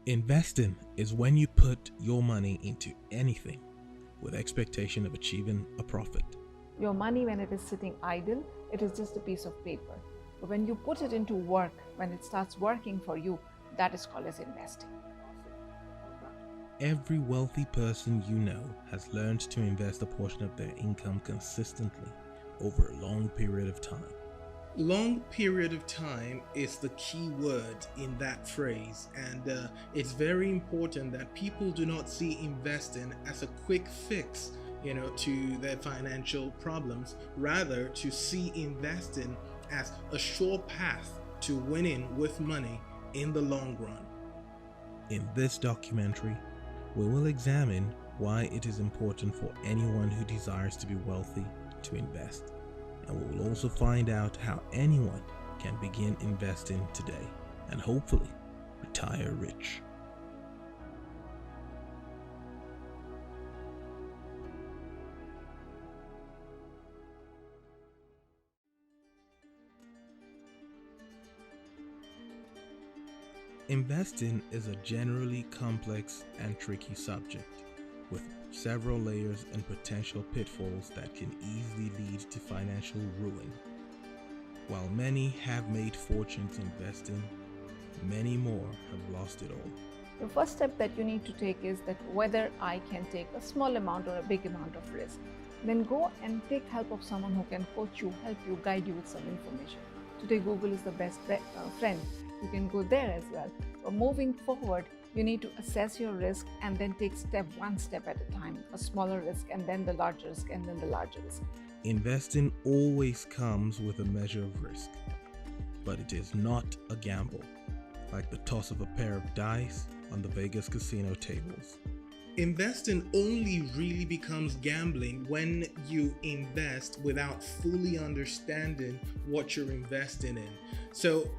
Investing is when you put your money into anything with expectation of achieving a profit. Your money, when it is sitting idle, it is just a piece of paper. But when you put it into work, when it starts working for you, that is called as investing. Every wealthy person you know has learned to invest a portion of their income consistently over a long period of time. Long period of time is the key word in that phrase, and it's very important that people do not see investing as a quick fix, to their financial problems. Rather, to see investing as a sure path to winning with money in the long run. In this documentary, we will examine why it is important for anyone who desires to be wealthy to invest. And we will also find out how anyone can begin investing today and hopefully retire rich. Investing is a generally complex and tricky subject, with several layers and potential pitfalls that can easily lead to financial ruin. While many have made fortunes investing, many more have lost it all. The first step that you need to take is that whether I can take a small amount or a big amount of risk. Then go and take help of someone who can coach you, help you, guide you with some information. Today Google is the best friend. You can go there as well. But moving forward, you need to assess your risk and then take one step at a time, a smaller risk and then the larger risk and then the larger risk. Investing always comes with a measure of risk, but it is not a gamble, like the toss of a pair of dice on the Vegas casino tables. Investing only really becomes gambling when you invest without fully understanding what you're investing in. So,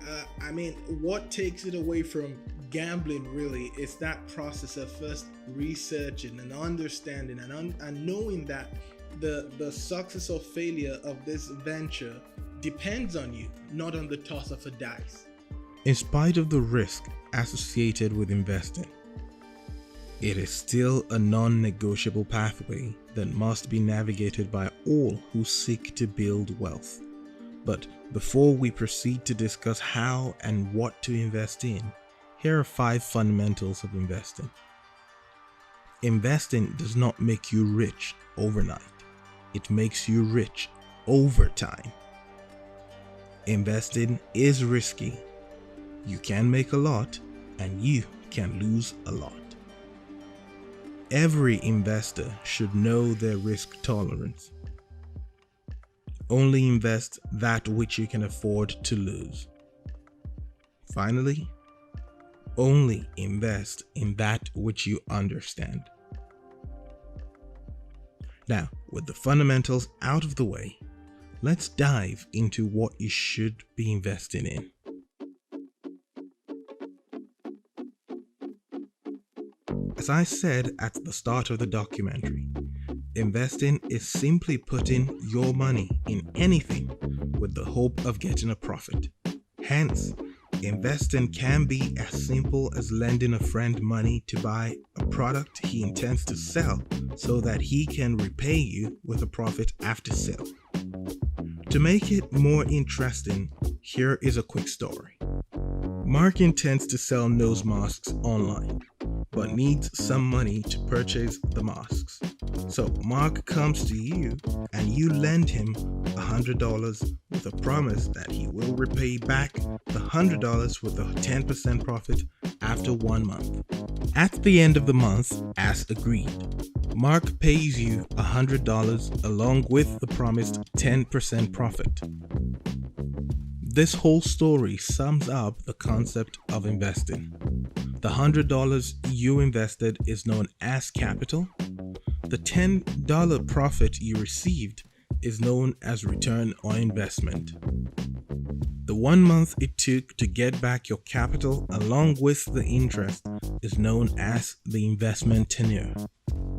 what takes it away from gambling really is that process of first researching and understanding and knowing that the success or failure of this venture depends on you, not on the toss of a dice. In spite of the risk associated with investing, it is still a non-negotiable pathway that must be navigated by all who seek to build wealth. But before we proceed to discuss how and what to invest in, here are 5 fundamentals of investing. Investing does not make you rich overnight. It makes you rich over time. Investing is risky. You can make a lot and you can lose a lot. Every investor should know their risk tolerance. Only invest that which you can afford to lose. Finally, only invest in that which you understand. Now, with the fundamentals out of the way, let's dive into what you should be investing in. As I said at the start of the documentary, investing is simply putting your money in anything with the hope of getting a profit. Hence, investing can be as simple as lending a friend money to buy a product he intends to sell so that he can repay you with a profit after sale. To make it more interesting, here is a quick story. Mark intends to sell nose masks online, but needs some money to purchase the masks. So Mark comes to you and you lend him $100 with a promise that he will repay back the $100 with a 10% profit after 1 month. At the end of the month, as agreed, Mark pays you $100 along with the promised 10% profit. This whole story sums up the concept of investing. The $100 you invested is known as capital. The $10 profit you received is known as return on investment. The 1 month it took to get back your capital along with the interest is known as the investment tenure.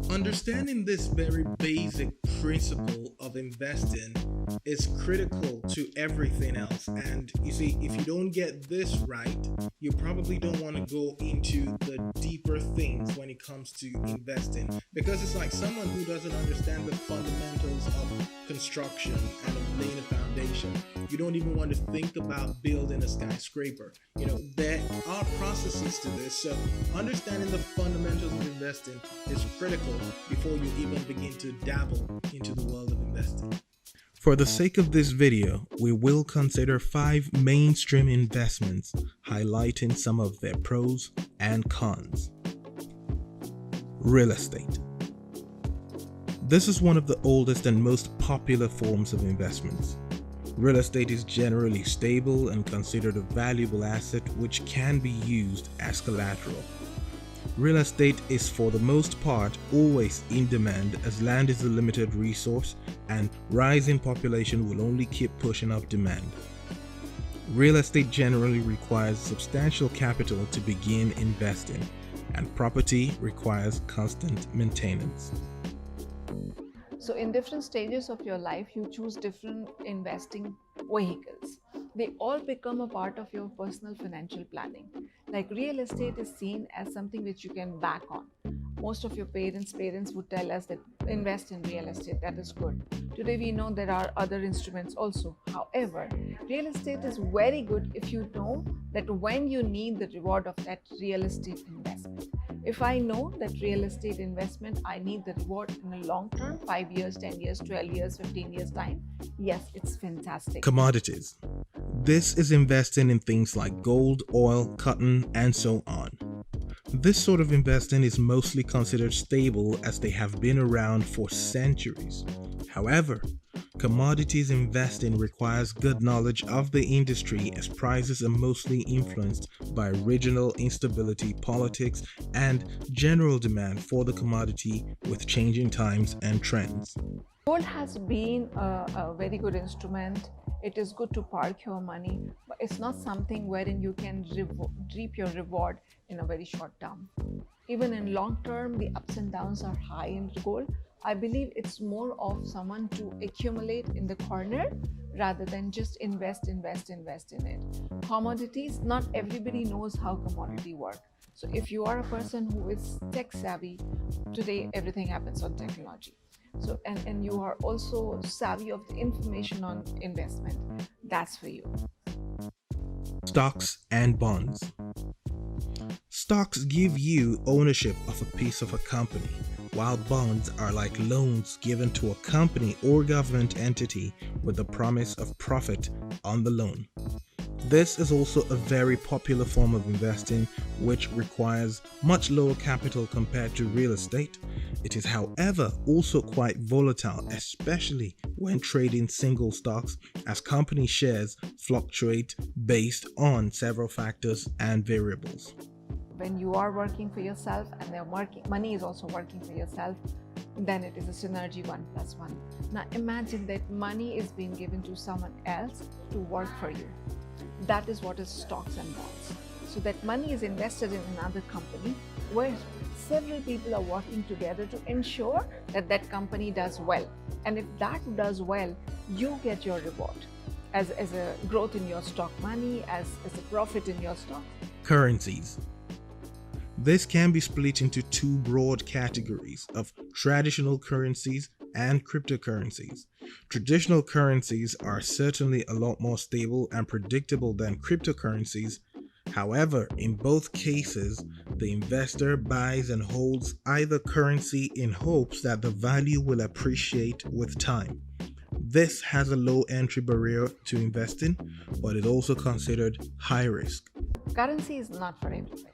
Understanding this very basic principle of investing is critical to everything else. And you see, if you don't get this right, you probably don't want to go into the deeper things when it comes to investing, because it's like someone who doesn't understand the fundamentals of construction and of laying a foundation. You don't even want to think about building a skyscraper. There are processes to this. So understanding the fundamentals of investing is critical before you even begin to dabble into the world of investing. For the sake of this video, we will consider 5 mainstream investments, highlighting some of their pros and cons. Real estate. This is one of the oldest and most popular forms of investments. Real estate is generally stable and considered a valuable asset which can be used as collateral. Real estate is for the most part always in demand, as land is a limited resource and rising population will only keep pushing up demand. Real estate generally requires substantial capital to begin investing, and property requires constant maintenance. So in different stages of your life, you choose different investing vehicles. They all become a part of your personal financial planning. Like real estate is seen as something which you can back on. Most of your parents would tell us that invest in real estate, that is good. Today we know there are other instruments also. However, real estate is very good if you know that when you need the reward of that real estate investment. If I know that real estate investment, I need the reward in a long term, 5 years, 10 years, 12 years, 15 years time, yes, it's fantastic. Commodities. This is investing in things like gold, oil, cotton, and so on. This sort of investing is mostly considered stable as they have been around for centuries. However, commodities investing requires good knowledge of the industry, as prices are mostly influenced by regional instability, politics, and general demand for the commodity with changing times and trends. Gold has been a very good instrument. It is good to park your money, but it's not something wherein you can reap your reward in a very short term. Even in long term, the ups and downs are high in gold. I believe it's more of someone to accumulate in the corner rather than just invest in it. Commodities, not everybody knows how commodity work. So if you are a person who is tech savvy, today everything happens on technology. So and you are also savvy of the information on investment, that's for you. Stocks and bonds. Stocks give you ownership of a piece of a company, while bonds are like loans given to a company or government entity with the promise of profit on the loan. This is also a very popular form of investing which requires much lower capital compared to real estate. It is, however, also quite volatile, especially when trading single stocks, as company shares fluctuate based on several factors and variables. When you are working for yourself and money is also working for yourself, then it is a synergy 1+1. Now imagine that money is being given to someone else to work for you. That is what is stocks and bonds. So that money is invested in another company where several people are working together to ensure that that company does well. And if that does well, you get your reward as a growth in your stock money, as a profit in your stock. Currencies. This can be split into 2 broad categories of traditional currencies and cryptocurrencies. Traditional currencies are certainly a lot more stable and predictable than cryptocurrencies. However, in both cases, the investor buys and holds either currency in hopes that the value will appreciate with time. This has a low entry barrier to investing, but is also considered high risk. Currency is not for everybody.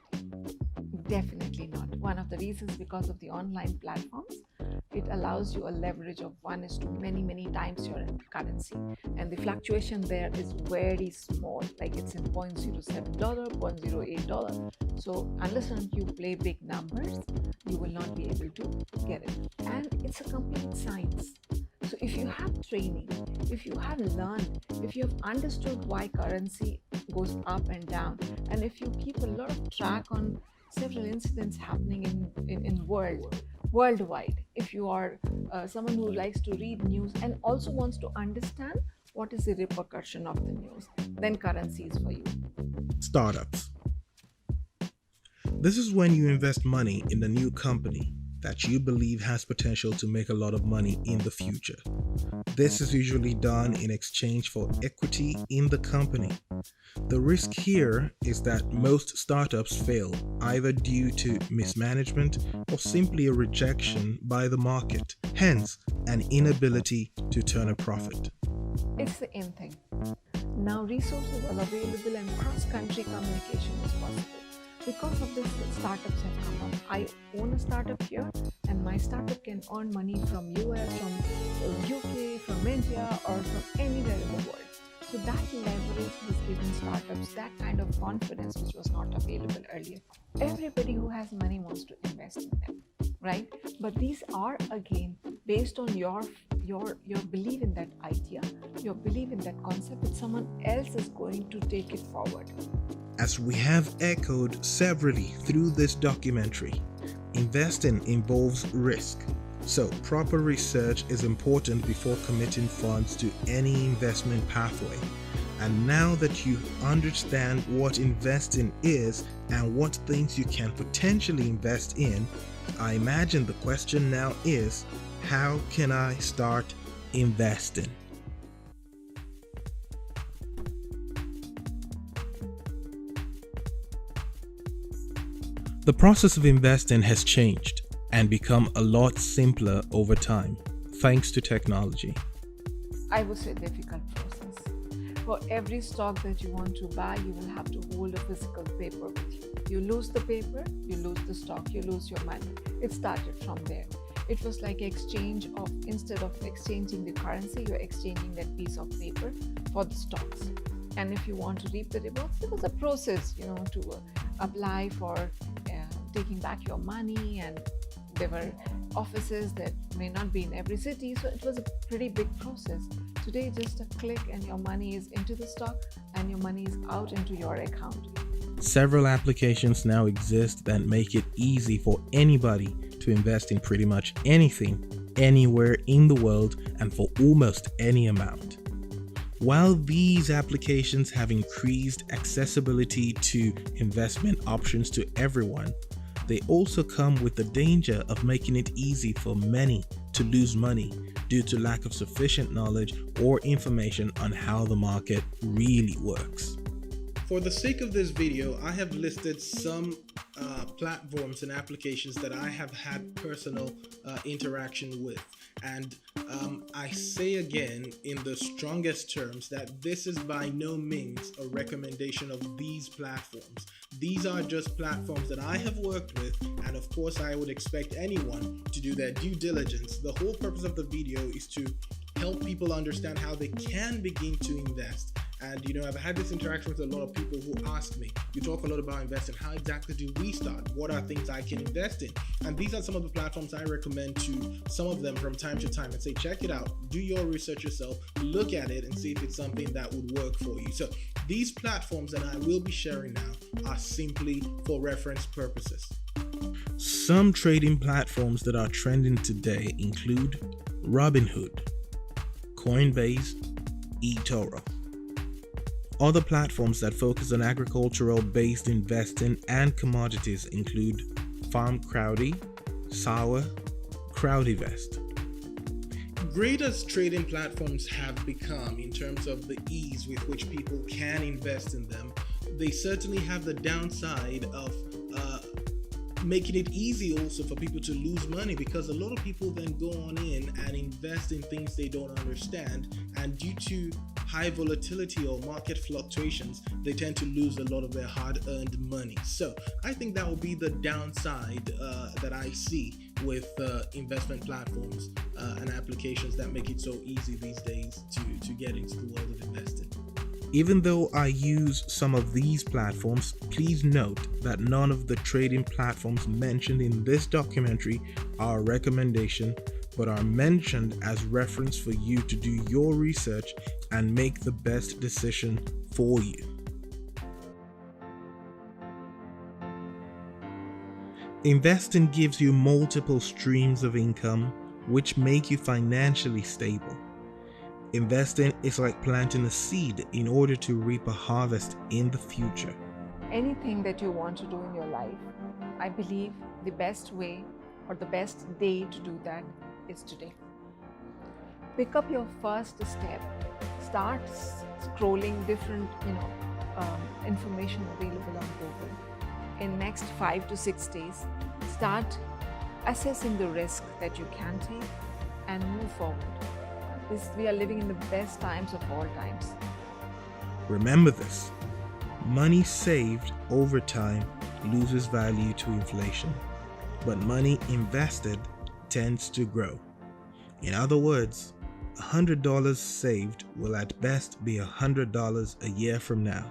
Definitely not. One of the reasons, because of the online platforms, it allows you a leverage of 1:many times your currency, and the fluctuation there is very small, like it's in $0.07, $0.08. So unless you play big numbers, you will not be able to get it. And it's a complete science. So if you have training, if you have learned, if you have understood why currency goes up and down, and if you keep a lot of track on several incidents happening in world, worldwide. If you are someone who likes to read news and also wants to understand what is the repercussion of the news, then currency is for you. Startups. This is when you invest money in a new company that you believe has potential to make a lot of money in the future. This is usually done in exchange for equity in the company. The risk here is that most startups fail either due to mismanagement or simply a rejection by the market, hence an inability to turn a profit. It's the in thing. Now resources are available and cross-country communication is possible. Because of this, startups have come up. I own a startup here and my startup can earn money from US, from UK, from India or from anywhere in the world. So that leverage has given startups that kind of confidence which was not available earlier. Everybody who has money wants to invest in them, right? But these are again based on your belief in that idea, your belief in that concept that someone else is going to take it forward. As we have echoed severally through this documentary, investing involves risk. So proper research is important before committing funds to any investment pathway. And now that you understand what investing is and what things you can potentially invest in, I imagine the question now is, how can I start investing? The process of investing has changed and become a lot simpler over time, thanks to technology. I would say difficult process. For every stock that you want to buy, you will have to hold a physical paper with you. You lose the paper, you lose the stock, you lose your money. It started from there. It was like exchange of, instead of exchanging the currency, you're exchanging that piece of paper for the stocks. And if you want to reap the rewards, there was a process, to apply for taking back your money, and there were offices that may not be in every city, so it was a pretty big process. Today, just a click and your money is into the stock and your money is out into your account. Several applications now exist that make it easy for anybody to invest in pretty much anything, anywhere in the world, and for almost any amount. While these applications have increased accessibility to investment options to everyone, they also come with the danger of making it easy for many to lose money due to lack of sufficient knowledge or information on how the market really works. For the sake of this video, I have listed some platforms and applications that I have had personal interaction with. And I say again in the strongest terms that this is by no means a recommendation of these platforms. These are just platforms that I have worked with, and of course I would expect anyone to do their due diligence. The whole purpose of the video is to help people understand how they can begin to invest. And I've had this interaction with a lot of people who ask me, you talk a lot about investing, how exactly do we start? What are things I can invest in? And these are some of the platforms I recommend to some of them from time to time and say, check it out, do your research yourself, look at it and see if it's something that would work for you. So these platforms that I will be sharing now are simply for reference purposes. Some trading platforms that are trending today include Robinhood, Coinbase, eToro. Other platforms that focus on agricultural-based investing and commodities include FarmCrowdy, Sour, Crowdivest. Great as trading platforms have become in terms of the ease with which people can invest in them, they certainly have the downside of making it easy also for people to lose money, because a lot of people then go on in and invest in things they don't understand, and due to high volatility or market fluctuations, they tend to lose a lot of their hard-earned money. So I think that will be the downside that I see with investment platforms and applications that make it so easy these days to get into the world of investing. Even though I use some of these platforms, please note that none of the trading platforms mentioned in this documentary are a recommendation, but are mentioned as reference for you to do your research and make the best decision for you. Investing gives you multiple streams of income which make you financially stable. Investing is like planting a seed in order to reap a harvest in the future. Anything that you want to do in your life, I believe the best way or the best day to do that is today. Pick up your first step. Start scrolling different, information available on Google. In next 5 to 6 days, start assessing the risk that you can take and move forward. We are living in the best times of all times. Remember this: money saved over time loses value to inflation, but money invested tends to grow. In other words, $100 saved will at best be $100 a year from now,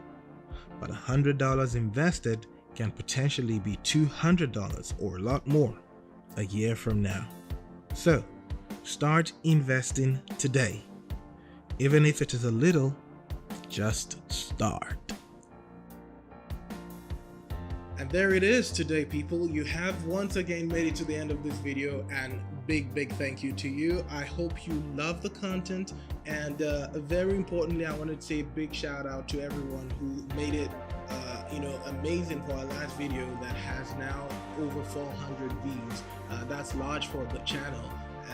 but $100 invested can potentially be $200 or a lot more a year from now. So, start investing today. Even if it is a little, just start. And there it is today, people. You have once again made it to the end of this video, and big thank you to you. I hope you love the content, and very importantly, I wanted to say a big shout out to everyone who made it amazing for our last video that has now over 400 views. That's large for the channel.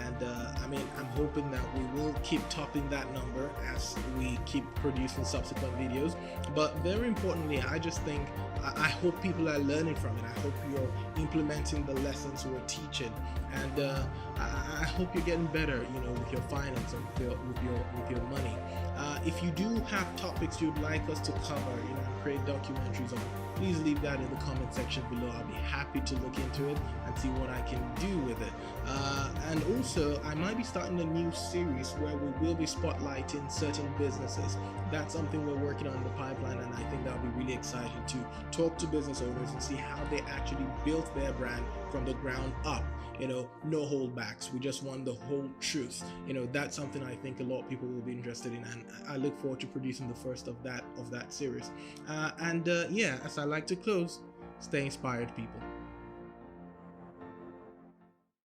And I'm hoping that we will keep topping that number as we keep producing subsequent videos. But very importantly, I just think I hope people are learning from it. I hope you're implementing the lessons we're teaching, and I hope you're getting better, with your finance and with your money. If you do have topics you'd like us to cover, and create documentaries on, please leave that in the comment section below. I'll be happy to look into it and see what I can do with it. And also, I might be starting a new series where we will be spotlighting certain businesses. That's something we're working on in the pipeline, and I think that'll be really exciting to talk to business owners and see how they actually built their brand from the ground up. No holdbacks. We just want the whole truth. That's something I think a lot of people will be interested in, and I look forward to producing the first of that series. As I like to close, stay inspired, people.